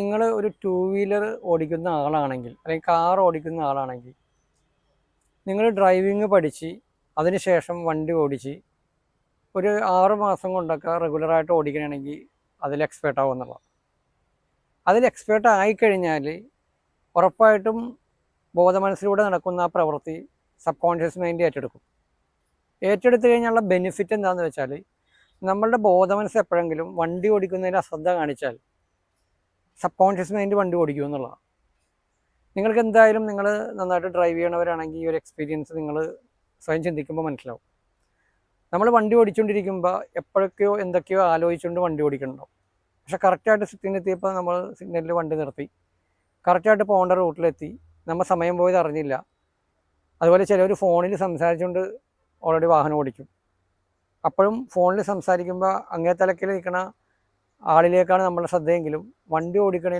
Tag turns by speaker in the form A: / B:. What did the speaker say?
A: നിങ്ങൾ ഒരു two wheeler ഓടിക്കുന്ന ആളാണെങ്കിൽ അല്ലെങ്കിൽ കാർ ഓടിക്കുന്ന ആളാണെങ്കിൽ നിങ്ങൾ ഡ്രൈവിംഗ് പഠിച്ച് അതിനുശേഷം വണ്ടി ഓടിച്ച് ഒരു 6 മാസം കൊണ്ടൊക്കെ റെഗുലറായിട്ട് ഓടിക്കണമെങ്കിൽ അതിൽ എക്സ്പേർട്ട് ആവുമെന്നുള്ളതാണ്. അതിൽ എക്സ്പേർട്ട് ആയിക്കഴിഞ്ഞാൽ ഉറപ്പായിട്ടും ബോധമനസ്സിലൂടെ നടക്കുന്ന ആ പ്രവൃത്തി സബ് കോൺഷ്യസ് മൈൻഡ് ഏറ്റെടുത്തു കഴിഞ്ഞാലുള്ള ബെനിഫിറ്റ് എന്താണെന്ന് വെച്ചാൽ നമ്മളുടെ ബോധമനസ്സ് എപ്പോഴെങ്കിലും വണ്ടി ഓടിക്കുന്നതിൽ അശ്രദ്ധ കാണിച്ചാൽ സബ് കോൺഷ്യസ് മൈൻഡ് വണ്ടി ഓടിക്കും എന്നുള്ളതാണ്. നിങ്ങൾക്ക് എന്തായാലും നിങ്ങൾ നന്നായിട്ട് ഡ്രൈവ് ചെയ്യണവരാണെങ്കിൽ ഈ ഒരു എക്സ്പീരിയൻസ് നിങ്ങൾ സ്വയം ചിന്തിക്കുമ്പോൾ മനസ്സിലാവും. നമ്മൾ വണ്ടി ഓടിച്ചുകൊണ്ടിരിക്കുമ്പോൾ എപ്പോഴൊക്കെയോ എന്തൊക്കെയോ ആലോചിച്ചുകൊണ്ട് വണ്ടി ഓടിക്കണ്ടാവും. പക്ഷെ കറക്റ്റായിട്ട് സിഗ്നലെത്തിയപ്പോൾ നമ്മൾ സിഗ്നലിൽ വണ്ടി നിർത്തി കറക്റ്റായിട്ട് പോകേണ്ട റൂട്ടിലെത്തി, നമ്മൾ സമയം പോയത് അറിഞ്ഞില്ല. അതുപോലെ ചിലവർ ഫോണിൽ സംസാരിച്ചുകൊണ്ട് ഓൾറെഡി വാഹനം ഓടിക്കും. അപ്പോഴും ഫോണിൽ സംസാരിക്കുമ്പോൾ അങ്ങേ തലക്കിൽ നിൽക്കുന്ന ആളിലേക്കാണ് നമ്മളുടെ ശ്രദ്ധയെങ്കിലും വണ്ടി ഓടിക്കണേ